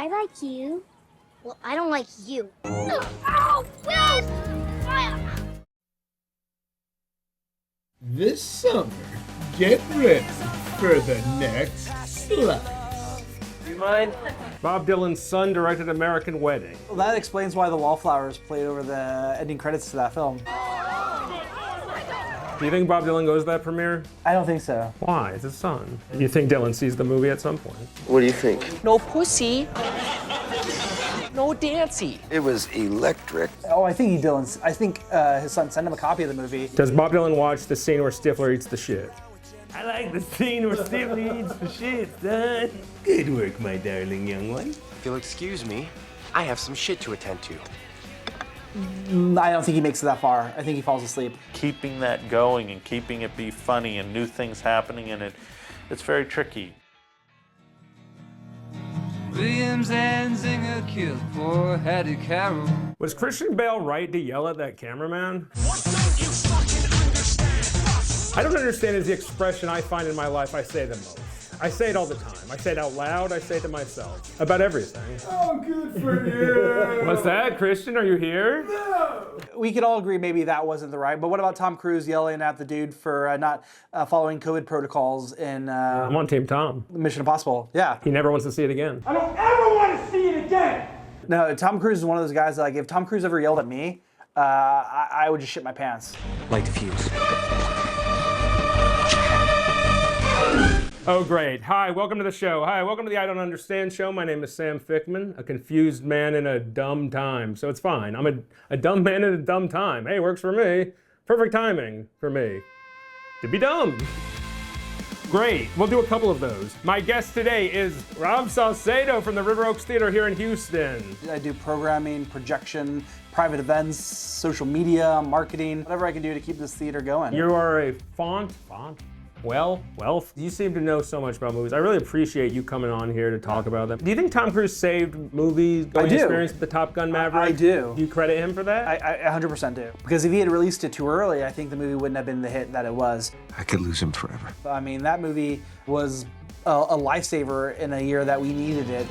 I like you. Well, I don't like you. Oh, Wes! This summer, get ready for the next slice. You mind? Bob Dylan's son directed American Wedding. Well, that explains why the wallflowers played over the ending credits to that film. Do you think Bob Dylan goes to that premiere? I don't think so. Why? It's his son. You think Dylan sees the movie at some point? What do you think? No pussy. No dancey. It was electric. Oh, I think his son sent him a copy of the movie. Does Bob Dylan watch the scene where Stifler eats the shit? I like the scene where Stifler eats the shit, son. Good work, my darling young one. If you'll excuse me, I have some shit to attend to. I don't think he makes it that far. I think he falls asleep. Keeping that going and keeping it be funny and new things happening in it, it's very tricky. Williams and Zinger killed poor Hattie Carroll. Was Christian Bale right to yell at that cameraman? I don't understand is the expression I find in my life I say the most. I say it all the time. I say it out loud, I say it to myself. About everything. Oh, good for you. What's that, Christian? Are you here? No. We could all agree maybe that wasn't the right, but what about Tom Cruise yelling at the dude for not following COVID protocols in I'm on Team Tom. Mission Impossible? Yeah. He never wants to see it again. I don't ever want to see it again. No, Tom Cruise is one of those guys that, like, if Tom Cruise ever yelled at me, I would just shit my pants. Light the fuse. Oh, great. Hi, welcome to the show. Hi, welcome to the I Don't Understand show. My name is Sam Fickman, a confused man in a dumb time. So it's fine. I'm a dumb man in a dumb time. Hey, works for me. Perfect timing for me to be dumb. Great. We'll do a couple of those. My guest today is Rob Saucedo from the River Oaks Theater here in Houston. I do programming, projection, private events, social media, marketing, whatever I can do to keep this theater going. You are a Well, you seem to know so much about movies. I really appreciate you coming on here to talk about them. Do you think Tom Cruise saved movies going experience with the Top Gun Maverick? I do. Do you credit him for that? I 100% do. Because if he had released it too early, I think the movie wouldn't have been the hit that it was. I could lose him forever. I mean, that movie was a lifesaver in a year that we needed it.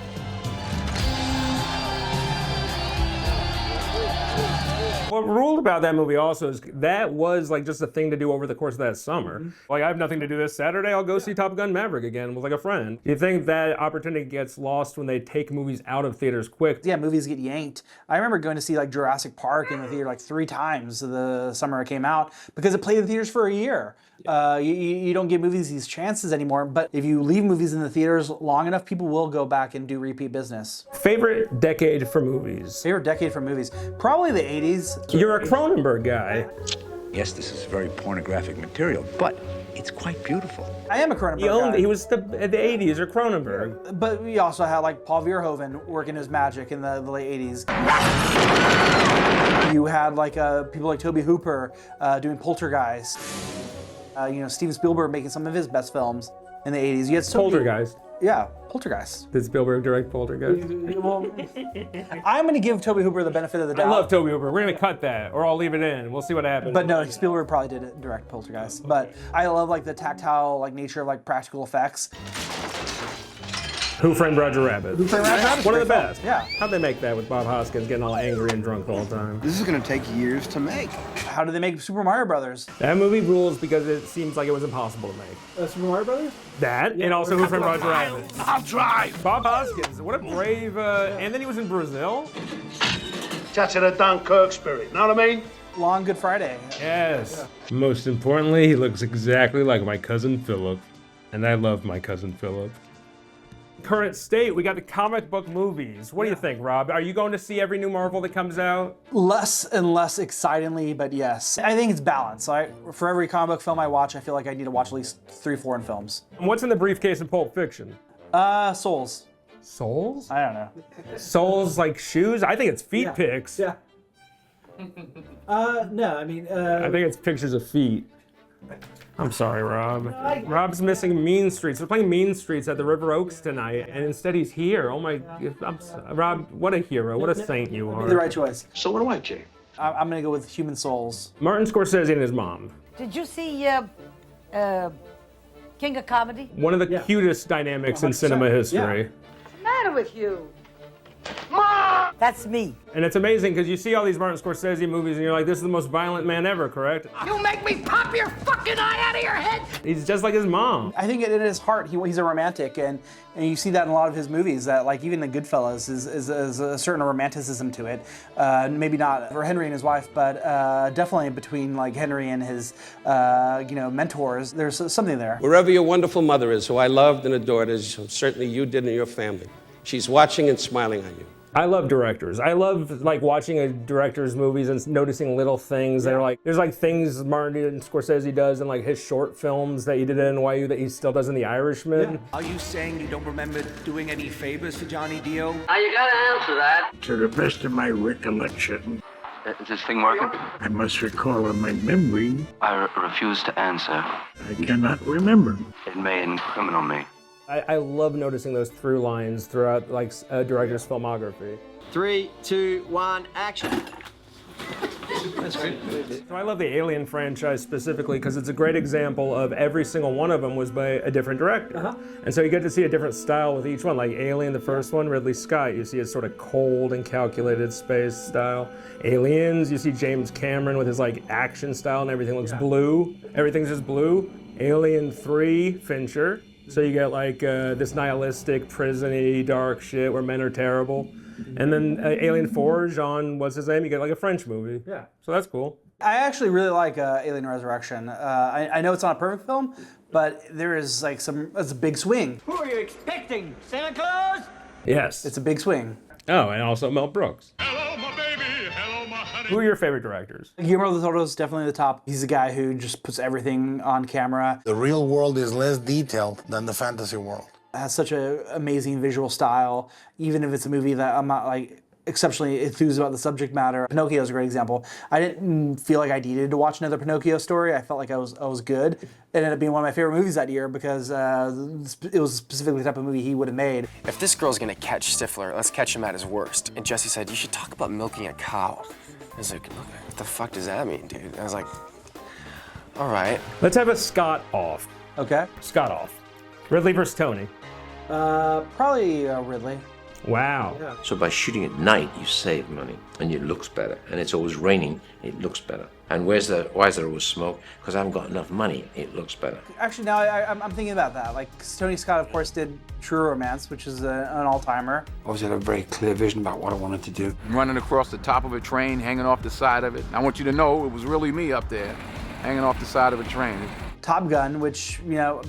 What ruled about that movie also is that was like just a thing to do over the course of that summer. Like, I have nothing to do this Saturday, I'll go see Top Gun Maverick again with like a friend. Do you think that opportunity gets lost when they take movies out of theaters quick? Yeah, movies get yanked. I remember going to see like Jurassic Park in the theater like 3 times the summer it came out because it played in theaters for a year. You don't give movies these chances anymore, but if you leave movies in the theaters long enough, people will go back and do repeat business. Favorite decade for movies? Favorite decade for movies? Probably the 80s. You're a Cronenberg guy. Yes, this is very pornographic material, but it's quite beautiful. I am a Cronenberg guy. He was the 80s or Cronenberg. But we also had like Paul Verhoeven working his magic in the late 80s. You had like people like Tobe Hooper doing Poltergeist. Steven Spielberg making some of his best films in the 80s. You had Poltergeist. Yeah, Poltergeist. Did Spielberg direct Poltergeist? Well, I'm going to give Tobe Hooper the benefit of the doubt. I love Tobe Hooper. We're going to cut that, or I'll leave it in. We'll see what happens. But no, Spielberg probably did direct Poltergeist. But I love like the tactile like nature of like practical effects. Who Framed Roger Rabbit? Who Framed Roger Rabbit? One of the best. Yeah. How'd they make that with Bob Hoskins getting all angry and drunk all the time? This is gonna take years to make. How did they make Super Mario Brothers? That movie rules because it seems like it was impossible to make. Super Mario Brothers? That, and also Who Framed Roger Rabbit. I'll drive. Bob Hoskins, what a brave, and then he was in Brazil. Touch of the Dunkirk spirit, know what I mean? Long Good Friday. Yes. Yeah. Most importantly, he looks exactly like my cousin Philip. And I love my cousin Philip. Current state, we got the comic book movies. What do you think, Rob? Are you going to see every new Marvel that comes out? Less and less excitingly, but yes. I think it's balanced. For every comic book film I watch, I feel like I need to watch at least 3 foreign films. And what's in the briefcase in Pulp Fiction? Souls. Souls? I don't know. Souls like shoes? I think it's feet pics. Yeah. No, I mean... I think it's pictures of feet. I'm sorry, Rob. Rob's missing Mean Streets. We're playing Mean Streets at the River Oaks tonight, and instead he's here. Oh my, Rob, what a hero, what a saint you are. The right choice. So what do I, Jay? I'm gonna go with Human Souls. Martin Scorsese and his mom. Did you see King of Comedy? One of the cutest dynamics in cinema history. What's the matter with you? That's me. And it's amazing because you see all these Martin Scorsese movies and you're like, this is the most violent man ever, correct? You make me pop your fucking eye out of your head. He's just like his mom. I think in his heart, he's a romantic, and you see that in a lot of his movies, that like even the Goodfellas is a certain romanticism to it. Maybe not for Henry and his wife, but definitely between like Henry and his mentors. There's something there. Wherever your wonderful mother is, who I loved and adored, as certainly you did in your family, she's watching and smiling on you. I love directors. I love like watching a director's movies and noticing little things that are like, there's like things Martin Scorsese does in like his short films that he did at NYU that he still does in The Irishman. Yeah. Are you saying you don't remember doing any favors for Johnny Dio? You gotta answer that. To the best of my recollection, Is this thing working? I must recall in my memory, I refuse to answer. I cannot remember. It may incriminate me. I love noticing those through lines throughout like a director's filmography. 3, 2, 1, action. That's great. So I love the Alien franchise specifically because it's a great example of every single one of them was by a different director. And so you get to see a different style with each one. Like Alien, the first one, Ridley Scott, you see his sort of cold and calculated space style. Aliens, you see James Cameron with his like action style and everything looks blue. Everything's just blue. Alien 3, Fincher. So you get like this nihilistic, prison-y, dark shit where men are terrible. And then Alien 4, Jean, what's his name? You get like a French movie. Yeah. So that's cool. I actually really like Alien Resurrection. I know it's not a perfect film, but there is like it's a big swing. Who are you expecting? Santa Claus? Yes. It's a big swing. Oh, and also Mel Brooks. Hello, my baby. Hello, my honey. Who are your favorite directors? Guillermo del Toro is definitely the top. He's a guy who just puts everything on camera. The real world is less detailed than the fantasy world. Has such an amazing visual style, even if it's a movie that I'm not like exceptionally enthused about the subject matter. Pinocchio is a great example. I didn't feel like I needed to watch another Pinocchio story. I felt like I was good. It ended up being one of my favorite movies that year because it was specifically the type of movie he would have made. If this girl's gonna catch Stifler, let's catch him at his worst. And Jesse said, you should talk about milking a cow. I was like, what the fuck does that mean, dude? I was like, all right. Let's have a Scott off. Okay. Scott off. Ridley versus Tony. Probably Ridley. Wow. Yeah. So by shooting at night, you save money, and it looks better. And it's always raining, it looks better. And why is there always smoke? Because I haven't got enough money, it looks better. Actually, now I'm thinking about that. Like, Tony Scott, of course, did True Romance, which is an all-timer. Obviously, I had a very clear vision about what I wanted to do. Running across the top of a train, hanging off the side of it. I want you to know it was really me up there, hanging off the side of a train. Top Gun, which,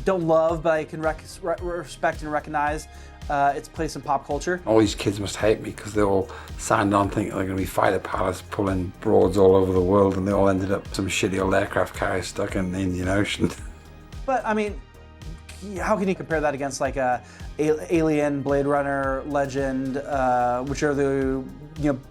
don't love, but I can respect and recognize its place in pop culture. All these kids must hate me because they all signed on thinking they're going to be fighter pilots pulling broads all over the world, and they all ended up some shitty old aircraft carrier stuck in the Indian Ocean. But, I mean, how can you compare that against like Alien, Blade Runner, Legend, which are the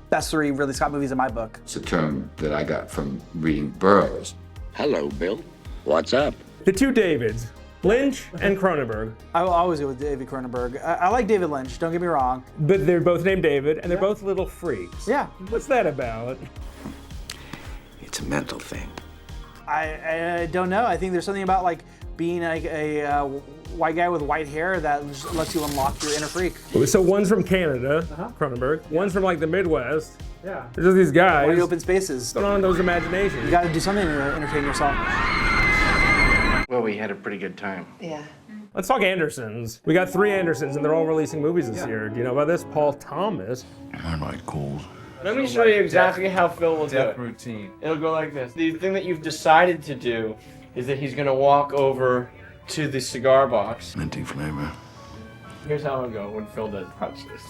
best 3 Ridley Scott movies in my book? It's a term that I got from reading Burroughs. Hello, Bill. What's up? The two Davids, Lynch and Cronenberg. I will always go with David Cronenberg. I like David Lynch, don't get me wrong. But they're both named David, and they're both little freaks. Yeah. What's that about? It's a mental thing. I don't know. I think there's something about like being like a white guy with white hair that just lets you unlock your inner freak. So one's from Canada, Cronenberg. One's from like the Midwest. Yeah. There's just these guys. Wide open spaces. Going on those imaginations. You got to do something to entertain yourself. Well, we had a pretty good time. Yeah. Let's talk Andersons. We got 3 Andersons, and they're all releasing movies this year. Do you know about this? Paul Thomas. I like cold. Let me show you exactly how Phil will do it. Routine. It'll go like this. The thing that you've decided to do is that he's gonna walk over to the cigar box. Minty flavor. Here's how it'll go when Phil does touch this.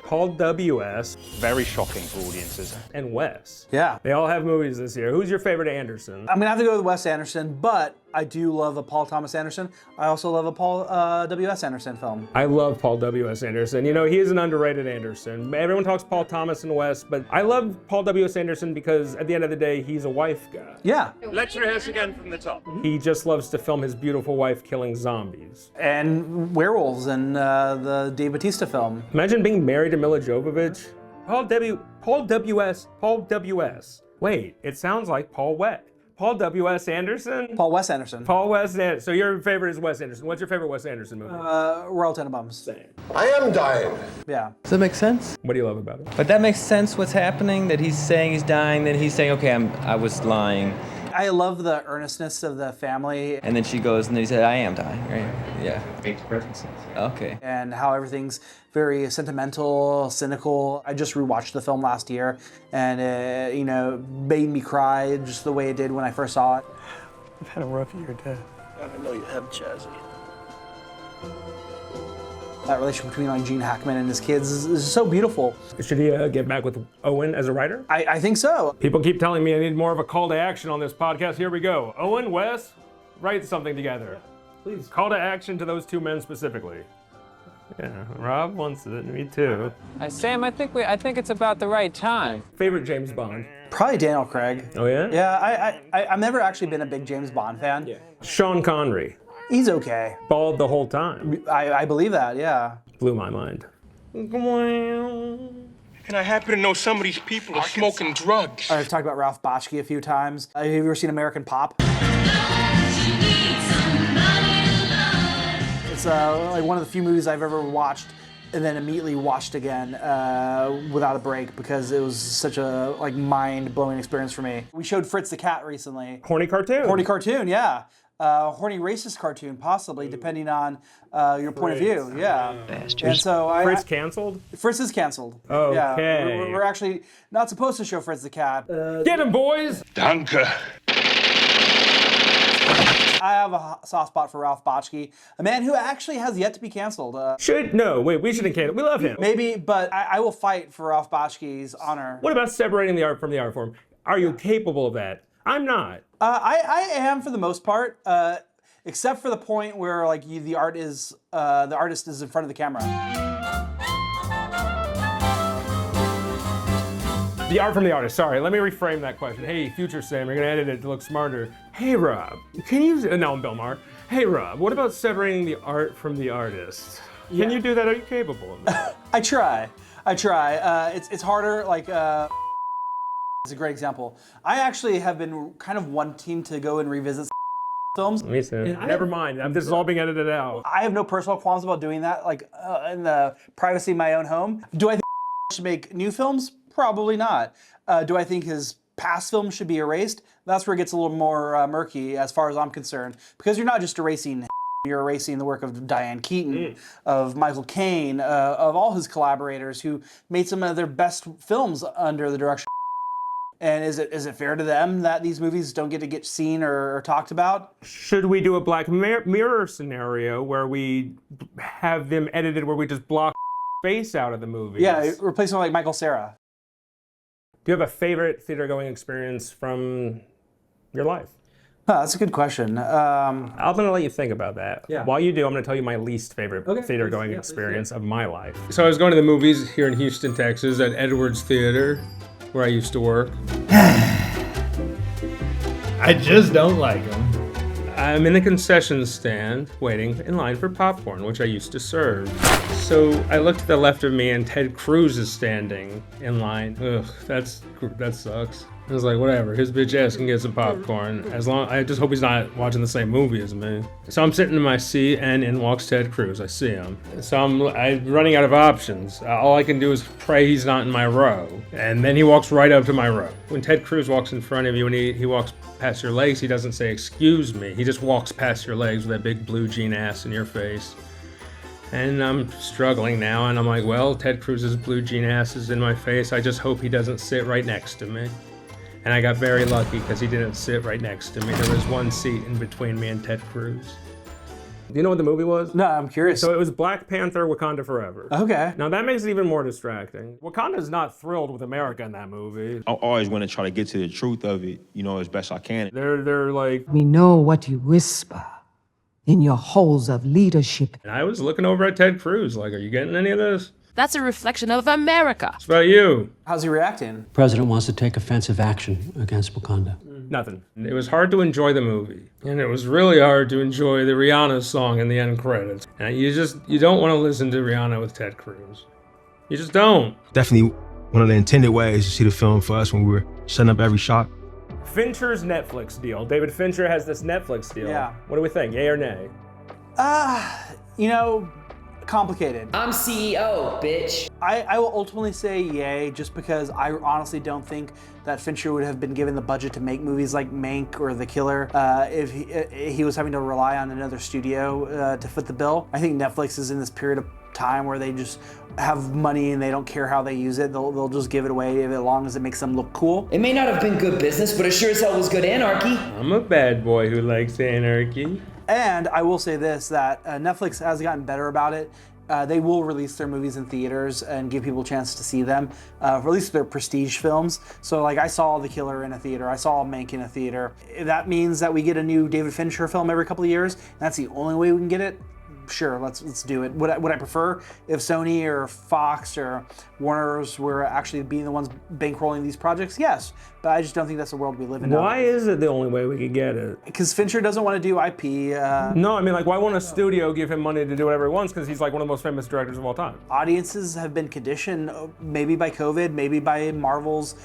Paul W.S. Very shocking for audiences. And Wes. Yeah. They all have movies this year. Who's your favorite Anderson? I'm gonna have to go with Wes Anderson, but I do love a Paul Thomas Anderson. I also love a Paul W.S. Anderson film. I love Paul W.S. Anderson. He is an underrated Anderson. Everyone talks Paul Thomas and Wes, but I love Paul W.S. Anderson because at the end of the day, he's a wife guy. Yeah. Let's rehearse again from the top. He just loves to film his beautiful wife killing zombies. And werewolves in the Dave Bautista film. Imagine being married to Mila Jovovich. Paul W.S. Wait, it sounds like Paul Wet. Paul W.S. Anderson? Paul Wes Anderson. Paul Wes Anderson. So your favorite is Wes Anderson. What's your favorite Wes Anderson movie? Royal Tenenbaums. Same. I am dying. Yeah. Does that make sense? What do you love about it? But that makes sense what's happening, that he's saying he's dying, then he's saying, okay, I was lying. I love the earnestness of the family. And then she goes, and then he said, I am dying, right? Yeah. Makes perfect sense. Okay. And how everything's very sentimental, cynical. I just rewatched the film last year, and it, made me cry just the way it did when I first saw it. I've had a rough year, Dad. I know you have, Chazzy. That relationship between like Gene Hackman and his kids is so beautiful. Should he get back with Owen as a writer? I think so. People keep telling me I need more of a call to action on this podcast. Here we go. Owen, Wes, write something together. Please. Call to action to those two men specifically. Yeah, Rob wants it. Me too. Sam, I think it's about the right time. Favorite James Bond? Probably Daniel Craig. Oh yeah? Yeah, I've never actually been a big James Bond fan. Yeah. Sean Connery. He's okay. Bald the whole time. I believe that, yeah. Blew my mind. And I happen to know some of these people are smoking drugs. I've talked about Ralph Bakshi a few times. Have you ever seen American Pop? It's like one of the few movies I've ever watched and then immediately watched again without a break because it was such a mind-blowing experience for me. We showed Fritz the Cat recently. Horny cartoon. Horny cartoon, yeah. Horny racist cartoon, possibly, depending on your point of view. Yeah. And so Fritz canceled? Fritz is canceled. Okay. Yeah. We're actually not supposed to show Fritz the Cat. Get him, boys! Danke. I have a soft spot for Ralph Bakshi, a man who actually has yet to be canceled. We shouldn't cancel. We love him. Maybe, but I will fight for Ralph Baksh's honor. What about separating the art from the art form? Are you capable of that? I'm not. I am for the most part, except for the point where the artist is in front of the camera. The art from the artist. Sorry, let me reframe that question. Hey, future Sam, you're gonna edit it to look smarter. Hey, Rob, can you? No, I'm Bill Maher. Hey, Rob, what about separating the art from the artist? Can you do that? Are you capable of that? I try. It's harder. It's a great example. I actually have been kind of wanting to go and revisit films. Me too. Never mind. This is all being edited out. I have no personal qualms about doing that, in the privacy of my own home. Do I think should make new films? Probably not. Do I think his past films should be erased? That's where it gets a little more murky as far as I'm concerned. Because you're not just erasing, you're erasing the work of Diane Keaton, of Michael Caine, of all his collaborators who made some of their best films under the direction. And is it fair to them that these movies don't get seen or talked about? Should we do a Black Mirror scenario where we have them edited where we just block face out of the movie? Yeah, replace them like Michael Cera. Do you have a favorite theater-going experience from your life? That's a good question. I'm going to let you think about that. Yeah. While you do, I'm going to tell you my least favorite theater-going experience of my life. So I was going to the movies here in Houston, Texas at Edwards Theater, where I used to work. I just don't like them. I'm in the concession stand waiting in line for popcorn, which I used to serve. So I look to the left of me and Ted Cruz is standing in line. Ugh, that sucks. I was like, whatever, his bitch ass can get some popcorn. I just hope he's not watching the same movie as me. So I'm sitting in my seat and in walks Ted Cruz. I see him. So I'm running out of options. All I can do is pray he's not in my row. And then he walks right up to my row. When Ted Cruz walks in front of you and he walks past your legs, he doesn't say, excuse me. He just walks past your legs with that big blue jean ass in your face. And I'm struggling now, and I'm like, well, Ted Cruz's blue jean ass is in my face. I just hope he doesn't sit right next to me. And I got very lucky because he didn't sit right next to me. There was one seat in between me and Ted Cruz. Do you know what the movie was? No, I'm curious. So it was Black Panther, Wakanda Forever. Okay. Now that makes it even more distracting. Wakanda's not thrilled with America in that movie. I always want to try to get to the truth of it, as best I can. They're like... We know what you whisper in your halls of leadership. And I was looking over at Ted Cruz like, are you getting any of this? That's a reflection of America. It's about you. How's he reacting? The president wants to take offensive action against Wakanda. Nothing. It was hard to enjoy the movie. And it was really hard to enjoy the Rihanna song in the end credits. And you don't want to listen to Rihanna with Ted Cruz. You just don't. Definitely one of the intended ways to see the film for us when we were setting up every shot Fincher's Netflix deal. David Fincher has this Netflix deal. Yeah. What do we think? Yay or nay? You know, complicated. I'm CEO, bitch. I will ultimately say yay, just because I honestly don't think that Fincher would have been given the budget to make movies like Mank or The Killer if he was having to rely on another studio to foot the bill. I think Netflix is in this period of time where they just have money and they don't care how they use it. They'll just give it away as long as it makes them look cool. It may not have been good business, but it sure as hell was good anarchy. I'm a bad boy who likes anarchy. And I will say this, that Netflix has gotten better about it. They will release their movies in theaters and give people a chance to see them, or at least their prestige films. So like I saw The Killer in a theater, I saw Mank in a theater. That means that we get a new David Fincher film every couple of years. That's the only way we can get it. Sure, let's do it. Would I prefer if Sony or Fox or Warner's were actually being the ones bankrolling these projects? Yes, but I just don't think that's the world we live in now. Why is it the only way we could get it? Because Fincher doesn't want to do IP. No, I mean, like, why won't a studio give him money to do whatever he wants? Because he's like one of the most famous directors of all time. Audiences have been conditioned, maybe by COVID, maybe by Marvel's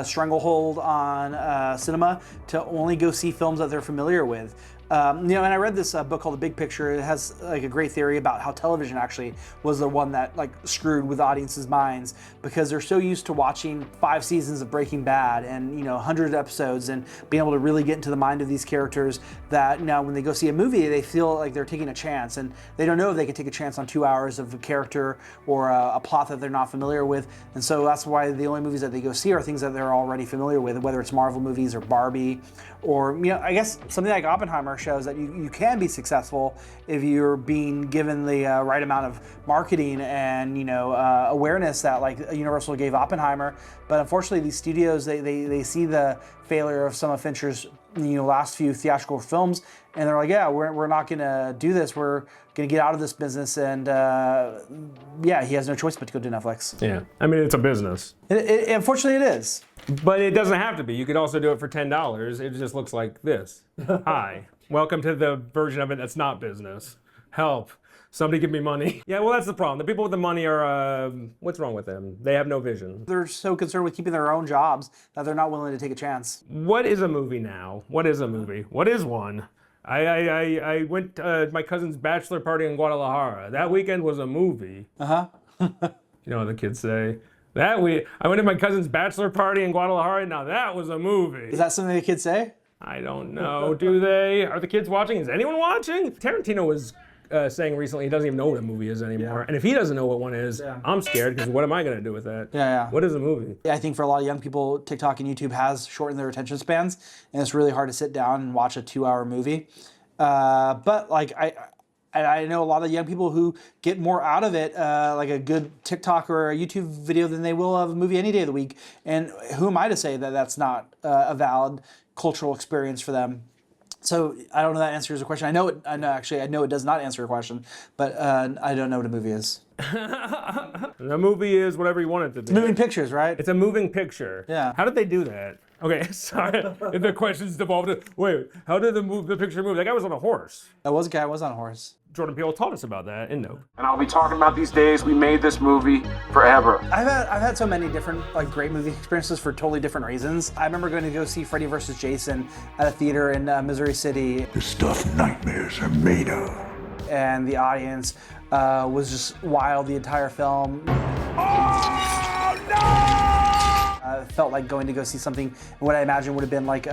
stranglehold on cinema, to only go see films that they're familiar with. And I read this book called The Big Picture. It has like a great theory about how television actually was the one that like screwed with audiences' minds, because they're so used to watching 5 seasons of Breaking Bad and 100 episodes and being able to really get into the mind of these characters that now when they go see a movie, they feel like they're taking a chance, and they don't know if they can take a chance on 2 hours of a character or a plot that they're not familiar with. And so that's why the only movies that they go see are things that they're already familiar with, whether it's Marvel movies or Barbie, or I guess something like Oppenheimer shows that you can be successful if you're being given the right amount of marketing and awareness that like Universal gave Oppenheimer. But unfortunately, these studios they see the failure of some of Fincher's last few theatrical films, and they're like, yeah, we're not gonna do this. We're gonna get out of this business, and he has no choice but to go to Netflix. Yeah, I mean, it's a business. Unfortunately, it is. But it doesn't have to be. You could also do it for $10. It just looks like this. Hi, welcome to the version of it that's not business. Help. Somebody give me money. Yeah, well, that's the problem. The people with the money are, what's wrong with them? They have no vision. They're so concerned with keeping their own jobs that they're not willing to take a chance. What is a movie now? What is a movie? What is one? I went to my cousin's bachelor party in Guadalajara. That weekend was a movie. Uh-huh. You know what the kids say? I went to my cousin's bachelor party in Guadalajara. Now that was a movie. Is that something the kids say? I don't know. Do they? Are the kids watching? Is anyone watching? Tarantino was saying recently he doesn't even know what a movie is anymore. Yeah. And if he doesn't know what one is, I'm scared, because what am I going to do with that? Yeah. What is a movie? Yeah, I think for a lot of young people, TikTok and YouTube has shortened their attention spans, and it's really hard to sit down and watch a 2-hour movie. But like I know a lot of young people who get more out of it, like a good TikTok or a YouTube video, than they will of a movie any day of the week. And who am I to say that that's not a valid cultural experience for them? So I don't know if that answers the question. I know it does not answer your question, but I don't know what a movie is. A movie is whatever you want it to be. It's moving pictures, right? It's a moving picture. Yeah. How did they do that? Okay, sorry. If the question's devolved to, wait, how did the picture move? That guy was on a horse. That was a guy who was on a horse. Jordan Peele taught us about that in Nope. And I'll be talking about these days we made this movie forever. I've had so many different like great movie experiences for totally different reasons. I remember going to go see Freddy vs. Jason at a theater in Missouri City. The stuff nightmares are made of. And the audience was just wild the entire film. Oh, no! Felt like going to go see something, what I imagine would have been like,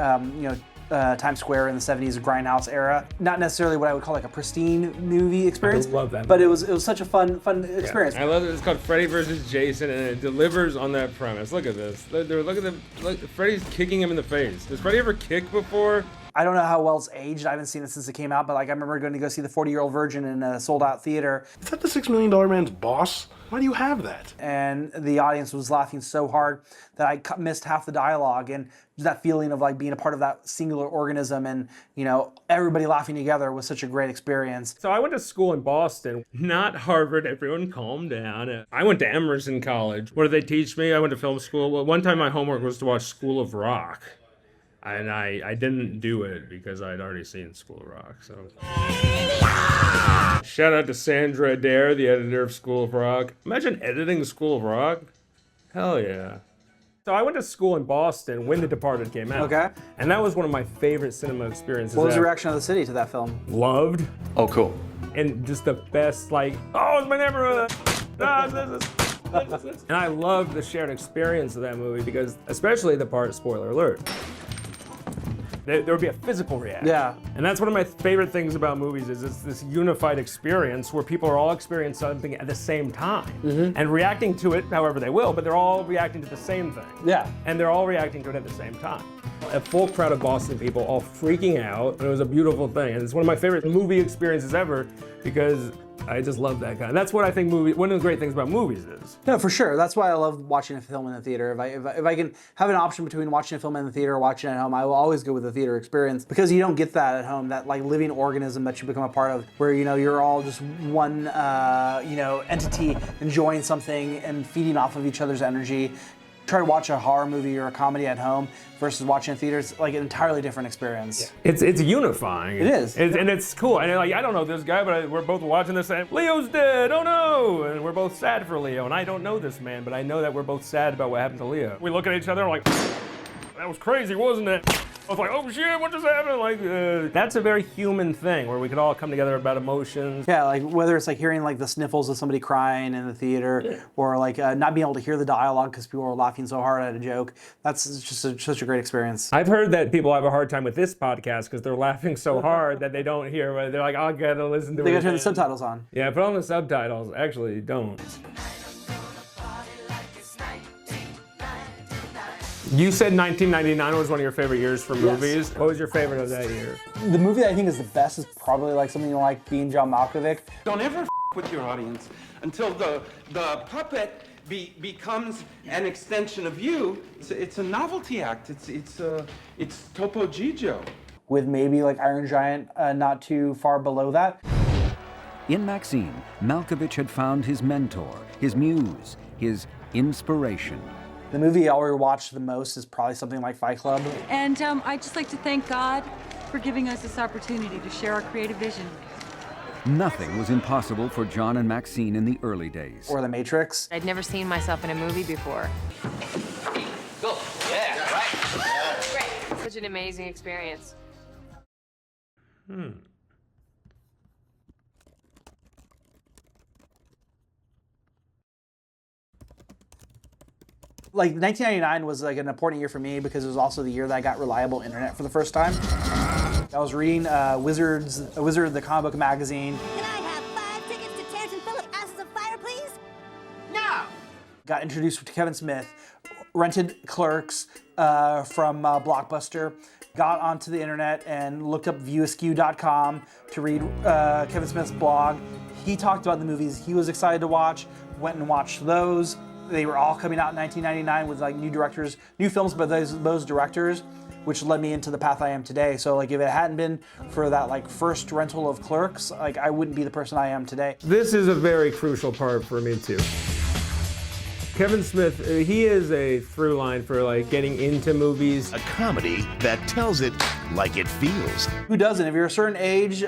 Times Square in the 70s Grindhouse era. Not necessarily what I would call like a pristine movie experience. I love that. But it was such a fun experience. Yeah, I love it. It's called Freddy vs. Jason, and it delivers on that premise. Look at this. Look, Freddy's kicking him in the face. Does Freddy ever kick before? I don't know how well it's aged. I haven't seen it since it came out, but like I remember going to go see The 40-Year-Old Virgin in a sold-out theater. Is that the $6 Million Man's boss? Why do you have that? And the audience was laughing so hard that I missed half the dialogue, and that feeling of like being a part of that singular organism and everybody laughing together was such a great experience. So I went to school in Boston, not Harvard. Everyone calm down. I went to Emerson College. What did they teach me? I went to film school. Well, one time my homework was to watch School of Rock. And I didn't do it because I'd already seen School of Rock. So shout out to Sandra Adair, the editor of School of Rock. Imagine editing School of Rock. Hell yeah. So I went to school in Boston when The Departed came out. Okay. And that was one of my favorite cinema experiences. What was the ever. reaction of the city to that film? Loved. Oh, cool. And just the best, like, oh, it's my neighborhood. And I loved the shared experience of that movie because, especially the part, spoiler alert, there would be a physical reaction. Yeah. And that's one of my favorite things about movies is it's this unified experience where people are all experiencing something at the same time and reacting to it however they will, but they're all reacting to the same thing. Yeah. And they're all reacting to it at the same time. A full crowd of Boston people all freaking out, and it was a beautiful thing. And it's one of my favorite movie experiences ever because I just love that guy. That's what I think one of the great things about movies is. No, for sure. That's why I love watching a film in the theater. If I can have an option between watching a film in the theater or watching it at home, I will always go with the theater experience because you don't get that at home, that like living organism that you become a part of where, you know, you're all just one, entity enjoying something and feeding off of each other's energy. Try to watch a horror movie or a comedy at home versus watching in theaters, like an entirely different experience. Yeah. It's unifying. It is. And it's cool. And like, I don't know this guy, but we're both watching this and Leo's dead, oh no! And we're both sad for Leo. And I don't know this man, but I know that we're both sad about what happened to Leo. We look at each other and we're like, that was crazy, wasn't it? I was like, oh shit, what just happened? Like, that's a very human thing where we could all come together about emotions. Yeah, like whether it's like hearing like the sniffles of somebody crying in the theater or like not being able to hear the dialogue because people are laughing so hard at a joke. That's just such a great experience. I've heard that people have a hard time with this podcast because they're laughing so hard that they don't hear, but they're like, I gotta listen to it. They gotta turn the subtitles on. Yeah, put on the subtitles. Actually, don't. You said 1999 was one of your favorite years for movies. Yes. What was your favorite of that year? The movie that I think is the best is probably like something like Being John Malkovich. Don't ever with your audience until the puppet becomes an extension of you. It's a novelty act. It's Topo Gigio. With maybe like Iron Giant not too far below that. In Maxine, Malkovich had found his mentor, his muse, his inspiration. The movie I'll rewatch the most is probably something like Fight Club. And I'd just like to thank God for giving us this opportunity to share our creative vision. Nothing was impossible for John and Maxine in the early days. Or The Matrix. I'd never seen myself in a movie before. Go. Yeah, right. Great. Such an amazing experience. Like 1999 was like an important year for me because it was also the year that I got reliable internet for the first time. I was reading Wizard, the comic book magazine. Can I have 5 tickets to Terrence and Phillip Ashes of Fire, please? No! Got introduced to Kevin Smith, rented Clerks from Blockbuster, got onto the internet and looked up viewaskew.com to read Kevin Smith's blog. He talked about the movies he was excited to watch, went and watched those. They were all coming out in 1999 with like new directors, new films by those directors, which led me into the path I am today. So like if it hadn't been for that like first rental of Clerks, like I wouldn't be the person I am today. This is a very crucial part for me too. Kevin Smith, he is a through line for like getting into movies. A comedy that tells it like it feels. Who doesn't? If you're a certain age,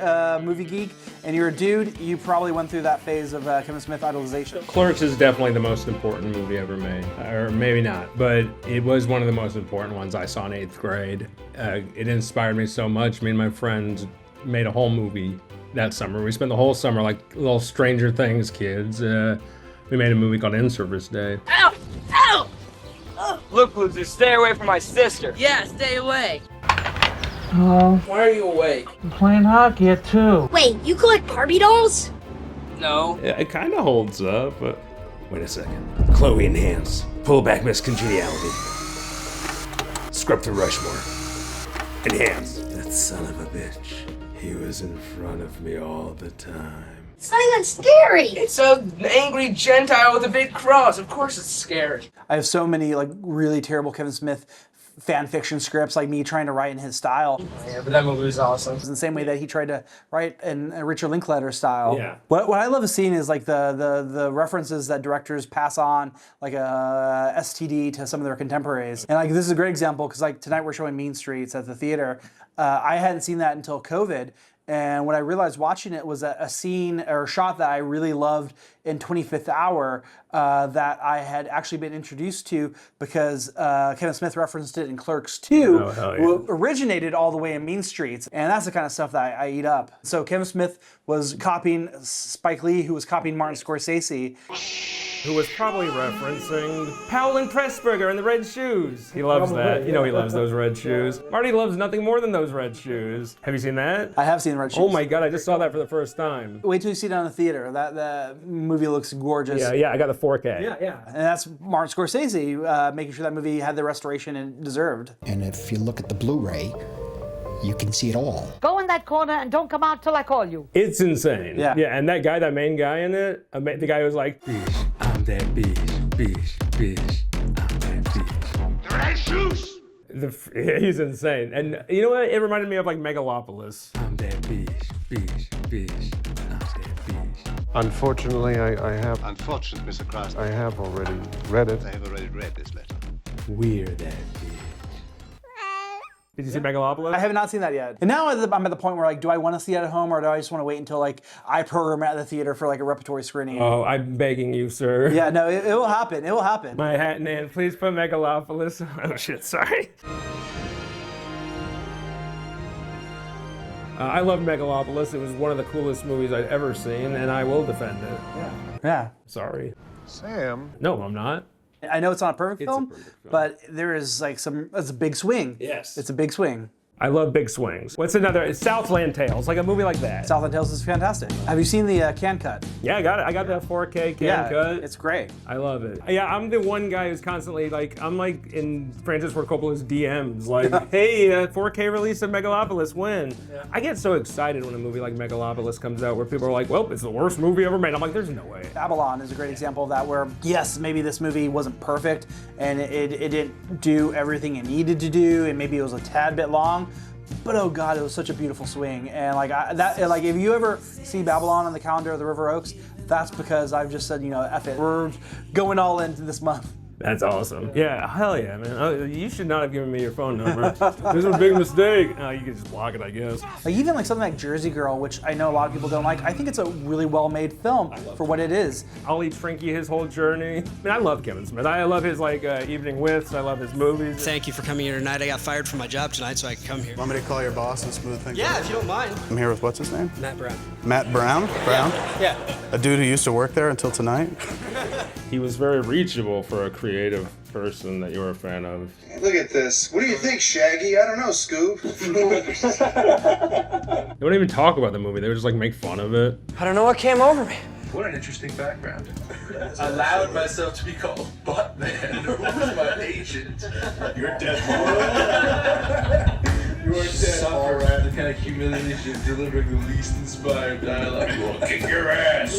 movie geek, and you're a dude, you probably went through that phase of Kevin Smith idolization. Clerks is definitely the most important movie ever made, or maybe not, but it was one of the most important ones I saw in 8th grade. It inspired me so much. Me and my friends made a whole movie that summer. We spent the whole summer like little Stranger Things kids. We made a movie called In-Service Day. Ow! Ow! Oh. Look, loser, stay away from my sister. Yeah, stay away. Why are you awake? I'm playing hockey at 2. Wait, you collect Barbie dolls? No. Yeah, it kind of holds up, but... Wait a second. Chloe and Hans. Pull back Miss Congeniality. Scrub through Rushmore. And Hans. That son of a bitch. He was in front of me all the time. It's not even scary. It's an angry Gentile with a big cross. Of course it's scary. I have so many like really terrible Kevin Smith fan fiction scripts, like me trying to write in his style. Yeah, but that movie was awesome. It's the same way that he tried to write in Richard Linklater style. Yeah. What I love seeing is like the references that directors pass on, like a STD to some of their contemporaries. And like this is a great example because like tonight we're showing Mean Streets at the theater. I hadn't seen that until COVID. And what I realized watching it was a scene or a shot that I really loved in 25th Hour that I had actually been introduced to because Kevin Smith referenced it in Clerks 2, Oh, hell yeah. originated all the way in Mean Streets. And that's the kind of stuff that I eat up. So Kevin Smith was copying Spike Lee, who was copying Martin Scorsese. Who was probably referencing Powell and Pressburger and the red shoes. He loves that. You know he loves those red shoes. Marty loves nothing more than those red shoes. Have you seen that? I have seen Red Shoes. Oh my God, I just saw that for the first time. Wait till you see it on the theater. That movie looks gorgeous. Yeah, I got the 4K. Yeah. And that's Martin Scorsese making sure that movie had the restoration it deserved. And if you look at the Blu-ray, you can see it all. Go in that corner and don't come out till I call you. It's insane. Yeah. And that guy, that main guy in it, the guy who was like, "Bitch, I'm that bitch, I'm that bitch." The red shoes! He's insane. And you know what? It reminded me of like Megalopolis. I'm that bitch, I'm that bitch. Unfortunately, I have. Unfortunate, Mr. Cross. I have already read it. I have already read this letter. We're that bitch. Did you see Megalopolis? I have not seen that yet. And now I'm at the point where like, do I want to see it at home or do I just want to wait until like I program it at the theater for like a repertory screening? Oh, I'm begging you, sir. Yeah, no, it will happen. It will happen. My hat and hand, please put Megalopolis. Oh shit, sorry. I love Megalopolis. It was one of the coolest movies I'd ever seen, and I will defend it. Yeah. Sorry. Sam. No, I'm not. I know it's not a perfect film, but there is like it's a big swing. Yes. It's a big swing. I love big swings. What's another? Southland Tales, like a movie like that. Southland Tales is fantastic. Have you seen the can cut? Yeah, I got it. I got that 4K can cut. It's great. I love it. Yeah, I'm the one guy who's constantly like, I'm like in Francis Ford Coppola's DMs, like, hey, 4K release of Megalopolis, when? Yeah. I get so excited when a movie like Megalopolis comes out where people are like, well, it's the worst movie ever made. I'm like, there's no way. Babylon is a great example of that, where yes, maybe this movie wasn't perfect and it didn't do everything it needed to do, and maybe it was a tad bit long. But oh God, it was such a beautiful swing, and like if you ever see Babylon on the calendar of the River Oaks, that's because I've just said, you know, F it, we're going all into this month. That's awesome. Yeah, hell yeah, man. Oh, you should not have given me your phone number. This was a big mistake. Oh, you could just block it, I guess. Like even like something like Jersey Girl, which I know a lot of people don't like, I think it's a really well-made film for what it is. I'll eat Frankie his whole journey. I mean, I love Kevin Smith. I love his like evening whiffs. I love his movies. Thank you for coming here tonight. I got fired from my job tonight, so I could come here. Want me to call your boss and smooth things Yeah, out? if you don't mind. I'm here with what's his name? Matt Brown. Matt Brown? Brown? Yeah. A dude who used to work there until tonight? He was very reachable for a creative person that you were a fan of. Look at this. What do you think, Shaggy? I don't know, Scoob. They wouldn't even talk about the movie. They would just like make fun of it. I don't know what came over me. What an interesting background. Allowed myself to be called Buttman. Who's my agent? You're dead, You're dead, Alright. The kind of humiliation of delivering the least inspired dialogue. Well, kick your ass,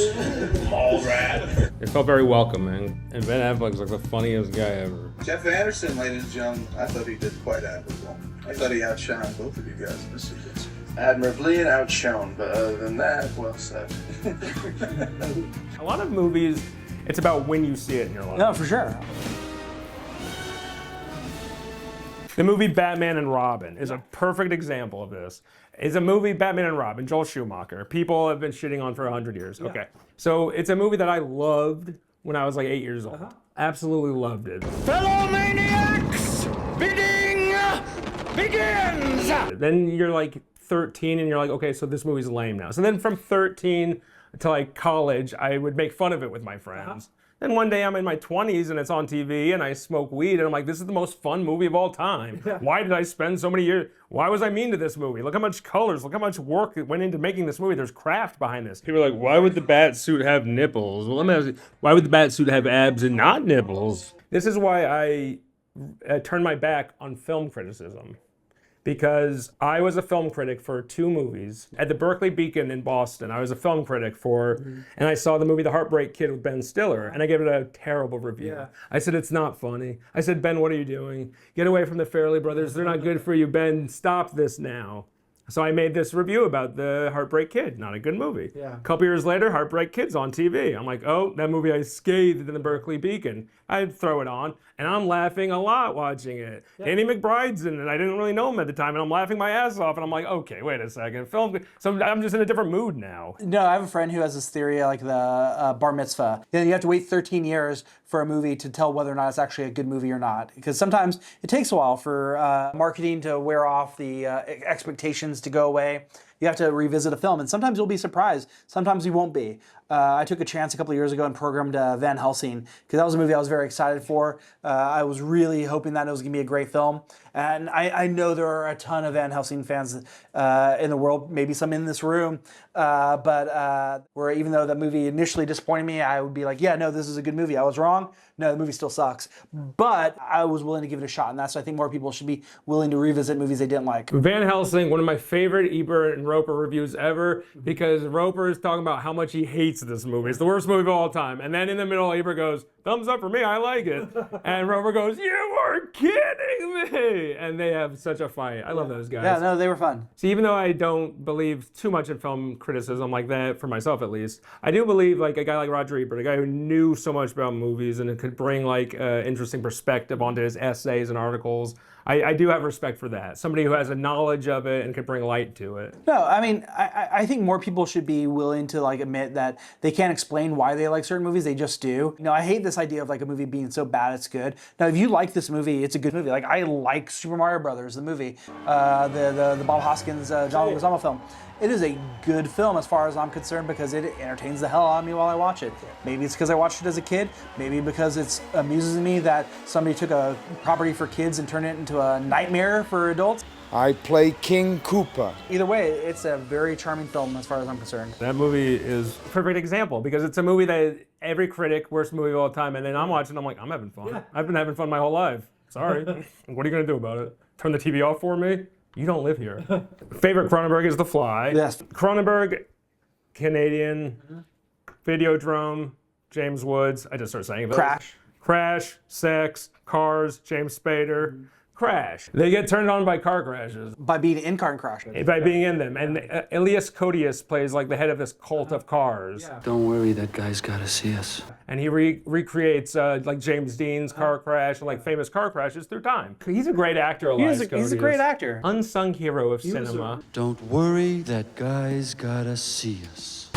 mall rat. It felt very welcoming. And Ben Affleck's like the funniest guy ever. Jeff Anderson, ladies and gentlemen, I thought he did quite admirable. I thought he outshone both of you guys in this sequence. Admirably and outshone, but other than that, well said. A lot of movies, it's about when you see it in your life. No, for sure. The movie Batman and Robin is a perfect example of this. It's a movie, Batman and Robin, Joel Schumacher. People have been shitting on for 100 years. Yeah. Okay. So it's a movie that I loved when I was like 8 years old. Absolutely loved it. Fellow maniacs, bidding begins! Then you're like 13 and you're like, okay, so this movie's lame now. So then from 13 to like college, I would make fun of it with my friends. Then one day I'm in my 20s and it's on TV and I smoke weed and I'm like, this is the most fun movie of all time. Why did I spend so many years? Why was I mean to this movie? Look how much colors, look how much work went into making this movie. There's craft behind this. People are like, why would the bat suit have nipples? Well, let me ask you, why would the bat suit have abs and not nipples? This is why I turned my back on film criticism. Because I was a film critic for 2 movies. At the Berkeley Beacon in Boston, I was a film critic for, and I saw the movie The Heartbreak Kid with Ben Stiller, and I gave it a terrible review. Yeah. I said, it's not funny. I said, Ben, what are you doing? Get away from the Farrelly brothers. They're not good for you, Ben. Stop this now. So I made this review about The Heartbreak Kid, not a good movie. Yeah. A couple years later, Heartbreak Kid's on TV. I'm like, oh, that movie I scathed in the Berkeley Beacon. I'd throw it on, and I'm laughing a lot watching it. Danny McBride's in it. I didn't really know him at the time, and I'm laughing my ass off, and I'm like, okay, wait a second. Film. So I'm just in a different mood now. No, I have a friend who has this theory, like the bar mitzvah. You have to wait 13 years for a movie to tell whether or not it's actually a good movie or not. Because sometimes it takes a while for marketing to wear off, the expectations to go away. You have to revisit a film, and sometimes you'll be surprised. Sometimes you won't be. I took a chance a couple of years ago and programmed Van Helsing, because that was a movie I was very excited for. I was really hoping that it was going to be a great film. And I know there are a ton of Van Helsing fans in the world, maybe some in this room, but where even though that movie initially disappointed me, I would be like, yeah, no, this is a good movie. I was wrong. No, the movie still sucks. But I was willing to give it a shot, and that's why I think more people should be willing to revisit movies they didn't like. Van Helsing, one of my favorite Ebert and Roper reviews ever, because Roper is talking about how much he hates this movie. It's the worst movie of all time. And then in the middle, Ebert goes, thumbs up for me, I like it. And Roper goes, you are kidding me! And they have such a fight. I love those guys. Yeah, no, they were fun. See, even though I don't believe too much in film criticism like that, for myself at least, I do believe like a guy like Roger Ebert, a guy who knew so much about movies and could bring like interesting perspective onto his essays and articles. I do have respect for that. Somebody who has a knowledge of it and can bring light to it. No, I mean, I think more people should be willing to like admit that they can't explain why they like certain movies, they just do. You know, I hate this idea of like a movie being so bad it's good. Now, if you like this movie, it's a good movie. Like, I like Super Mario Brothers, the movie, the Bob Hoskins, John Leguizamo film. It is a good film as far as I'm concerned because it entertains the hell out of me while I watch it. Maybe it's because I watched it as a kid. Maybe because it amuses me that somebody took a property for kids and turned it into a nightmare for adults. I play King Koopa. Either way, it's a very charming film as far as I'm concerned. That movie is a perfect example because it's a movie that every critic, worst movie of all time, and then I'm watching, I'm like, I'm having fun. Yeah. I've been having fun my whole life. Sorry. What are you going to do about it? Turn the TV off for me? You don't live here. Favorite Cronenberg is The Fly. Yes. Cronenberg, Canadian, Videodrome, James Woods. I just started saying it. Crash, Sex, Cars, James Spader. Crash. They get turned on by car crashes. By being in car crashes. By being in them. And Elias Koteas plays like the head of this cult of cars. Yeah. Don't worry, that guy's gotta see us. And he recreates like James Dean's car crash and like famous car crashes through time. He's a great actor, Elias Koteas. He's a great actor. Unsung hero of cinema. Don't worry, that guy's gotta see us.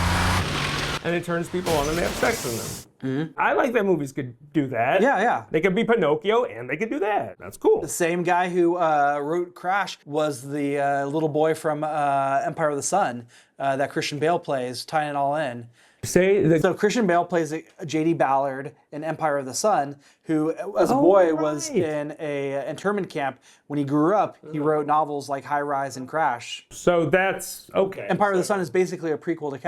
And it turns people on and they have sex in them. Mm-hmm. I like that movies could do that. Yeah, yeah. They could be Pinocchio and they could do that. That's cool. The same guy who wrote Crash was the little boy from Empire of the Sun that Christian Bale plays, tying it all in. So Christian Bale plays J.D. Ballard in Empire of the Sun, who as a boy was in a internment camp. When he grew up, he wrote novels like High Rise and Crash. So that's okay. Empire of the Sun is basically a prequel to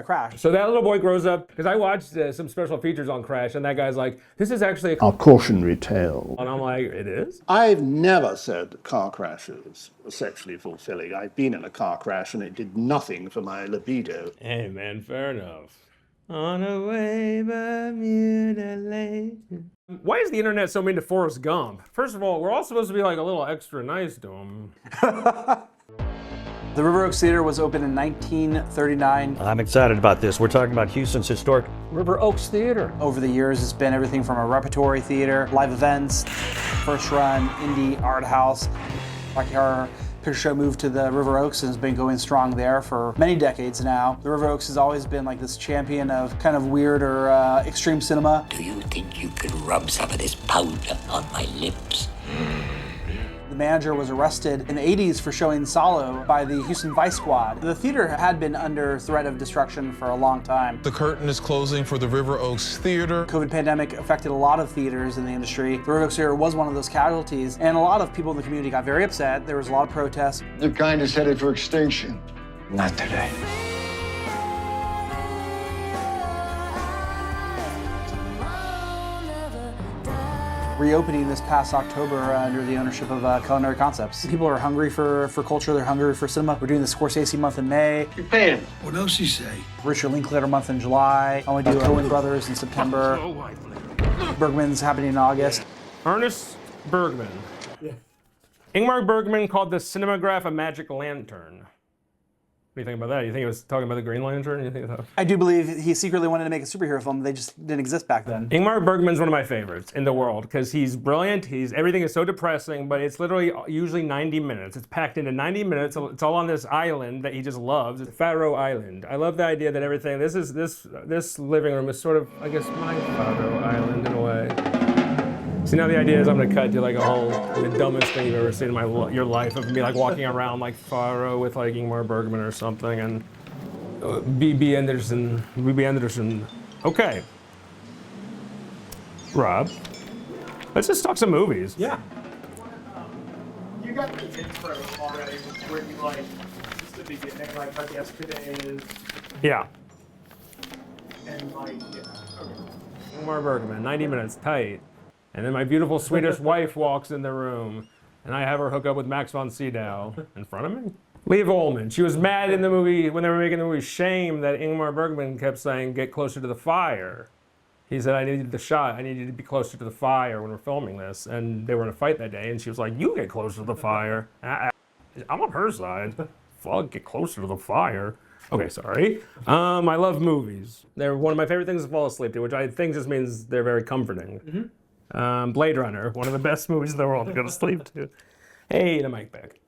Crash. So that little boy grows up, because I watched some special features on Crash, and that guy's like, this is actually a cautionary tale. And I'm like, it is? I've never said car crashes are sexually fulfilling. I've been in a car crash and it did nothing for my libido. Hey man, fair enough. On a way by mutilation. Why is the internet so mean to Forrest Gump? First of all, we're all supposed to be like a little extra nice to him. The River Oaks Theater was opened in 1939. I'm excited about this. We're talking about Houston's historic River Oaks Theater. Over the years, it's been everything from a repertory theater, live events, first run, indie, art house. Rocky Horror Picture Show moved to the River Oaks and has been going strong there for many decades now. The River Oaks has always been like this champion of kind of weird or extreme cinema. Do you think you could rub some of this powder on my lips? The manager was arrested in the 80s for showing Salo by the Houston Vice Squad. The theater had been under threat of destruction for a long time. The curtain is closing for the River Oaks Theater. COVID pandemic affected a lot of theaters in the industry. The River Oaks Theater was one of those casualties, and a lot of people in the community got very upset. There was a lot of protests. The kind is headed for extinction. Not today. Reopening this past October under the ownership of Culinary Concepts. People are hungry for culture, they're hungry for cinema. We're doing the Scorsese month in May. You're paying. What else you say? Richard Linklater month in July. I want to do Coen Brothers in September. Bergman's happening in August. Ernest Bergman. Ingmar Bergman called the cinematograph a magic lantern. What do you think about that? You think he was talking about the Green Lantern? You think so? I do believe he secretly wanted to make a superhero film. They just didn't exist back then. Ingmar Bergman's one of my favorites in the world because he's brilliant. Everything is so depressing, but it's literally usually 90 minutes. It's packed into 90 minutes. It's all on this island that he just loves. It's Faroe Island. I love the idea that everything. This living room is sort of, I guess, my Faroe Island in a way. See, now the idea is I'm gonna cut to like the dumbest thing you've ever seen in your life of me like walking around like Faro with like Ingmar Bergman or something and B.B. Anderson. Okay. Rob, let's just talk some movies. Yeah. You got the intro already where you like, just the beginning, like yesterday's. Yeah. And like, yeah, okay. Ingmar Bergman, 90 minutes, tight. And then my beautiful Swedish wife walks in the room, and I have her hook up with Max von Sydow in front of me. Liv Ullmann. She was mad in the movie, when they were making the movie Shame, that Ingmar Bergman kept saying, get closer to the fire. He said, I needed the shot. I need you to be closer to the fire when we're filming this. And they were in a fight that day, and she was like, you get closer to the fire. I'm on her side. Fuck, get closer to the fire. Okay, sorry. I love movies. They're one of my favorite things to fall asleep to, which I think just means they're very comforting. Mm-hmm. Blade Runner, one of the best movies in the world to go to sleep to. Hey, the mic back.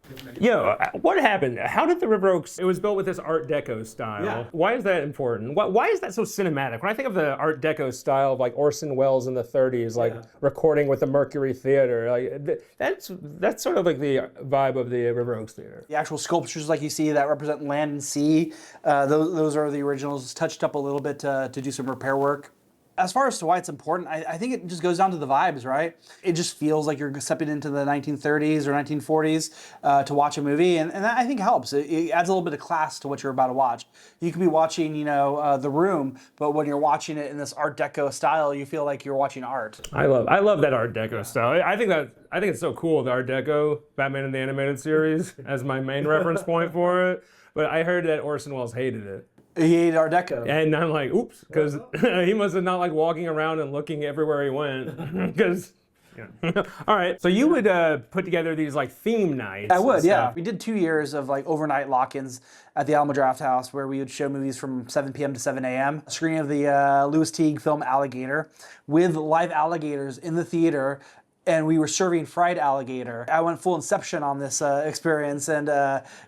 Yo, what happened? How did the River Oaks, it was built with this Art Deco style. Yeah. Why is that important? Why is that so cinematic? When I think of the Art Deco style of like Orson Welles in the 30s, like recording with the Mercury Theater, like that's sort of like the vibe of the River Oaks Theater. The actual sculptures like you see that represent land and sea, those are the originals, touched up a little bit to do some repair work. As far as to why it's important, I think it just goes down to the vibes, right? It just feels like you're stepping into the 1930s or 1940s to watch a movie, and that I think helps. It adds a little bit of class to what you're about to watch. You could be watching, The Room, but when you're watching it in this Art Deco style, you feel like you're watching art. I love that Art Deco style. I think it's so cool, the Art Deco, Batman in the Animated Series, as my main reference point for it. But I heard that Orson Welles hated it. He hated Art Deco. And I'm like, oops, because he must have not like walking around and looking everywhere he went. Because, all right. So you would put together these like theme nights. I would, yeah. We did 2 years of like overnight lock-ins at the Alamo Draft House where we would show movies from 7 p.m. to 7 a.m. A screening of the Louis Teague film Alligator with live alligators in the theater. And we were serving fried alligator. I went full Inception on this experience and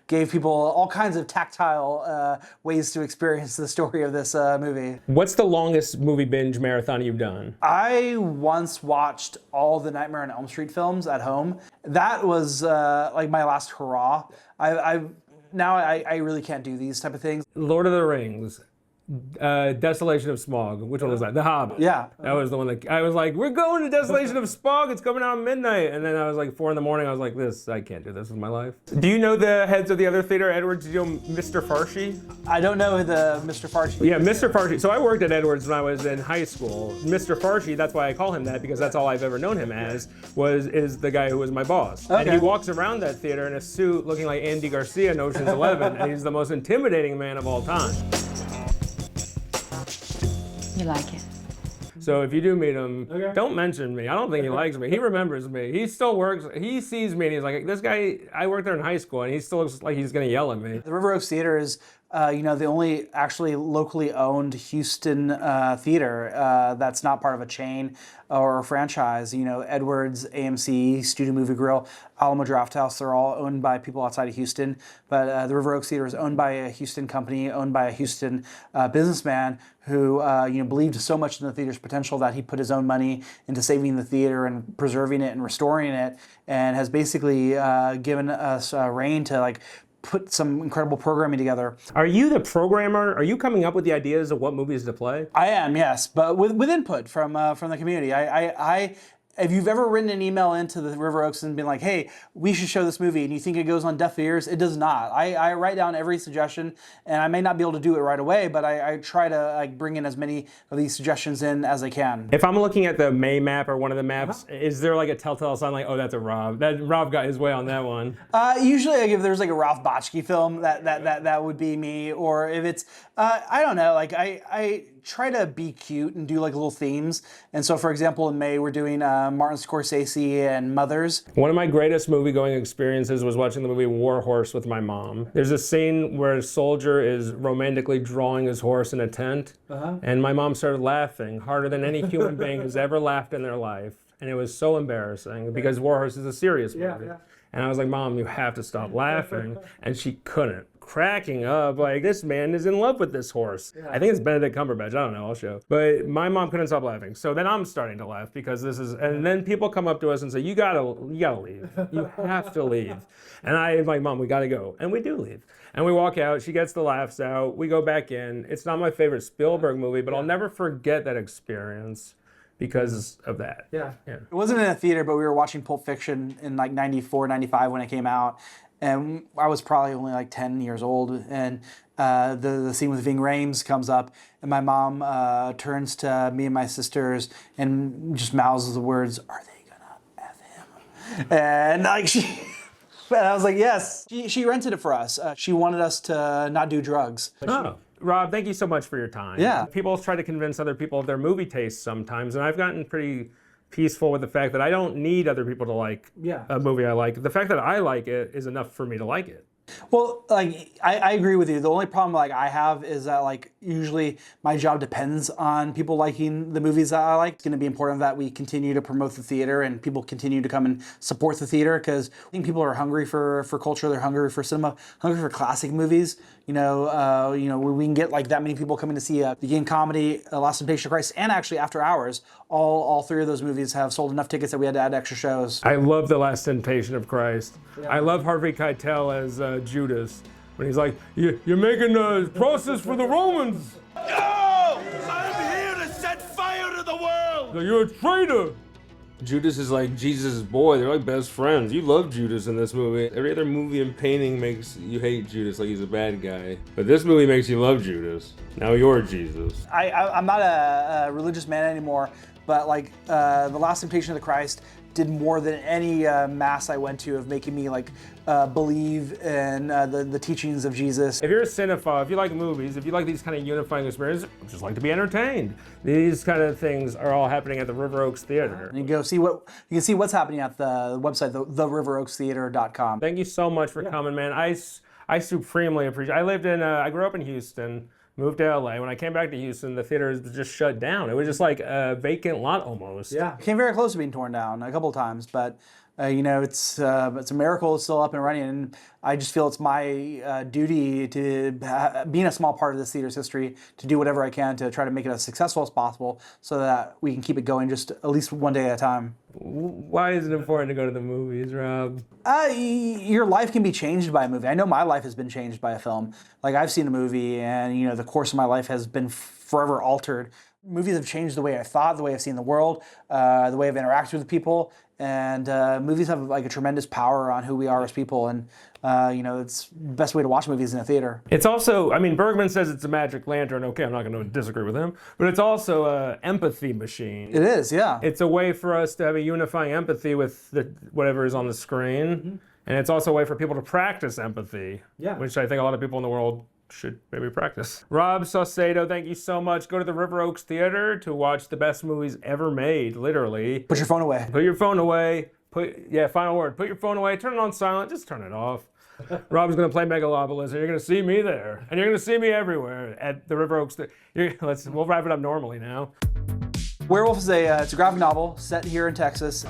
gave people all kinds of tactile ways to experience the story of this movie. What's the longest movie binge marathon you've done? I once watched all the Nightmare on Elm Street films at home. That was like my last hurrah. Now I really can't do these type of things. Lord of the Rings. Desolation of Smog. Which one was that? The Hobbit. Yeah. That was the one that I was like, we're going to Desolation of Smog. It's coming out at midnight. And then I was like 4 in the morning. I was like, I can't do this with my life. Do you know the heads of the other theater, Edwards? Do you know Mr. Farshey? I don't know the Mr. Farshey. Yeah, Mr. Farshey. So I worked at Edwards when I was in high school. Mr. Farshey, that's why I call him that, because that's all I've ever known him as, is the guy who was my boss. Okay. And he walks around that theater in a suit looking like Andy Garcia in Ocean's 11, and he's the most intimidating man of all time. You like it? So if you do meet him, don't mention me. I don't think he likes me. He remembers me. He still works. He sees me and he's like, this guy, I worked there in high school and he still looks like he's gonna yell at me. The River Oaks Theater is the only actually locally owned Houston theater that's not part of a chain or a franchise. Edwards, AMC, Studio Movie Grill, Alamo Draft House, they're all owned by people outside of Houston. But the River Oaks Theater is owned by a Houston company, owned by a Houston businessman who believed so much in the theater's potential that he put his own money into saving the theater and preserving it and restoring it, and has basically given us reign to put some incredible programming together. Are you the programmer? Are you coming up with the ideas of what movies to play? I am, yes, but with input from the community. If you've ever written an email into the River Oaks and been like, hey, we should show this movie, and you think it goes on deaf ears, it does not. I write down every suggestion, and I may not be able to do it right away, but I try to bring in as many of these suggestions in as I can. If I'm looking at the May map or one of the maps, is there like a telltale sign like, oh, that's a Rob? Rob got his way on that one. Usually if there's like a Ralph Bakshi film, that would be me, or if it's, I don't know, I try to be cute and do like little themes. And so, for example, in May, we're doing Martin Scorsese and Mothers. One of my greatest movie-going experiences was watching the movie War Horse with my mom. There's a scene where a soldier is romantically drawing his horse in a tent, and my mom started laughing harder than any human being has ever laughed in their life. And it was so embarrassing because War Horse is a serious movie. And I was like, Mom, you have to stop laughing. And she couldn't. Cracking up, like, this man is in love with this horse. I think it's Benedict Cumberbatch, I don't know, I'll show. But my mom couldn't stop laughing. So then I'm starting to laugh because this is, and then people come up to us and say, you gotta leave. You have to leave. And I'm like, Mom, we gotta go. And we do leave. And we walk out, she gets the laughs out, we go back in. It's not my favorite Spielberg movie, but I'll never forget that experience because of that. It wasn't in a theater, but we were watching Pulp Fiction in like 94, 95 when it came out. And I was probably only like 10 years old. And the scene with Ving Rhames comes up, and my mom turns to me and my sisters and just mouths the words, "Are they gonna F him?" And like and I was like, yes. She rented it for us. She wanted us to not do drugs. Rob, thank you so much for your time. People try to convince other people of their movie tastes sometimes, and I've gotten pretty peaceful with the fact that I don't need other people to like a movie I like. The fact that I like it is enough for me to like it. Well, like, I agree with you. The only problem like I have is that like usually my job depends on people liking the movies that I like. It's going to be important that we continue to promote the theater and people continue to come and support the theater, because I think people are hungry for culture. They're hungry for cinema, hungry for classic movies. You know, we can get like that many people coming to see the Beginning Comedy, Last Temptation of Christ, and actually After Hours. All three of those movies have sold enough tickets that we had to add extra shows. I love The Last Temptation of Christ. I love Harvey Keitel as Judas, when he's like, you're making a process for the Romans. No! I'm here to set fire to the world! You're a traitor. Judas is like Jesus' boy. They're like best friends. You love Judas in this movie. Every other movie and painting makes you hate Judas, like he's a bad guy. But this movie makes you love Judas. Now you're Jesus. I'm not a religious man anymore, but like The Last Temptation of the Christ did more than any mass I went to of making me like believe in the teachings of Jesus. If you're a cinephile, if you like movies, if you like these kind of unifying experiences, just like to be entertained, these kind of things are all happening at the River Oaks Theater. And you can see what's happening at the website, theriveroakstheater.com. Thank you so much for coming, man. I supremely appreciate it. I grew up in Houston. Moved to LA. When I came back to Houston, the theater was just shut down. It was just like a vacant lot almost. Came very close to being torn down a couple of times, but it's a miracle it's still up and running. And I just feel it's my duty to, being a small part of this theater's history, to do whatever I can to try to make it as successful as possible so that we can keep it going just at least one day at a time. Why is it important to go to the movies, Rob? Your life can be changed by a movie. I know my life has been changed by a film. Like, I've seen a movie and, the course of my life has been forever altered. Movies have changed the way I thought, the way I've seen the world, the way I've interacted with people. And movies have like a tremendous power on who we are as people. And, it's the best way to watch movies in a theater. It's also, Bergman says it's a magic lantern. Okay, I'm not going to disagree with him. But it's also an empathy machine. It is, yeah. It's a way for us to have a unifying empathy with whatever is on the screen. Mm-hmm. And it's also a way for people to practice empathy, which I think a lot of people in the world should maybe practice. Rob Saucedo, thank you so much. Go to the River Oaks Theater to watch the best movies ever made, literally. Put your phone away. Put your phone away. Final word. Put your phone away. Turn it on silent. Just turn it off. Rob's going to play Megalopolis, and you're going to see me there. And you're going to see me everywhere at the River Oaks. We'll wrap it up normally now. Werewolf is it's a graphic novel set here in Texas.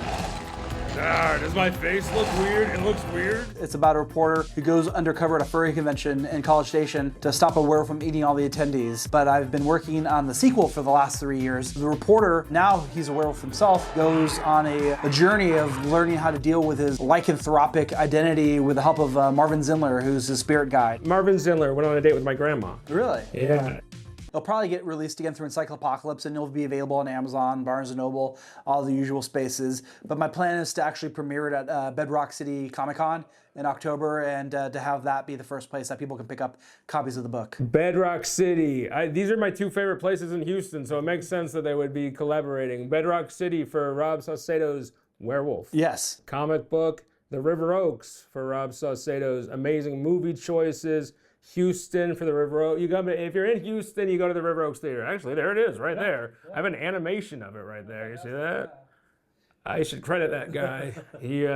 Does my face look weird? It looks weird. It's about a reporter who goes undercover at a furry convention in College Station to stop a werewolf from eating all the attendees. But I've been working on the sequel for the last 3 years. The reporter, now he's a werewolf himself, goes on a journey of learning how to deal with his lycanthropic identity with the help of Marvin Zindler, who's his spirit guide. Marvin Zindler went on a date with my grandma. Really? Yeah. It'll probably get released again through Encyclopocalypse, and it'll be available on Amazon, Barnes & Noble, all the usual spaces. But my plan is to actually premiere it at Bedrock City Comic Con in October, and to have that be the first place that people can pick up copies of the book. Bedrock City. These are my two favorite places in Houston, so it makes sense that they would be collaborating. Bedrock City for Rob Saucedo's Werewolf. Yes. Comic book. The River Oaks for Rob Saucedo's amazing movie choices, Houston for the River Oaks. If you're in Houston, you go to the River Oaks Theater. Actually, there it is, right there. I have an animation of it right there. You see that? I should credit that guy.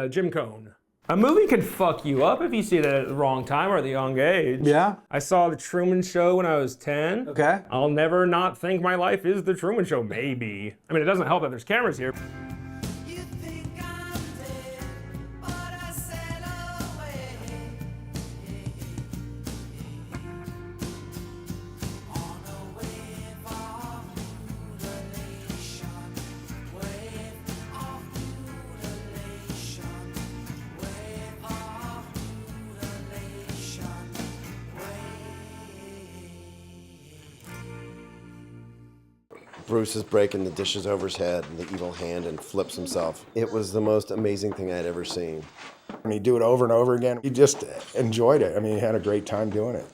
Jim Cone. A movie can fuck you up if you see it at the wrong time or at the young age. Yeah. I saw The Truman Show when I was 10. Okay. I'll never not think my life is The Truman Show, maybe. I mean, it doesn't help that there's cameras here. Bruce is breaking the dishes over his head, the evil hand, and flips himself. It was the most amazing thing I'd ever seen. And he'd do it over and over again. He just enjoyed it. I mean, he had a great time doing it.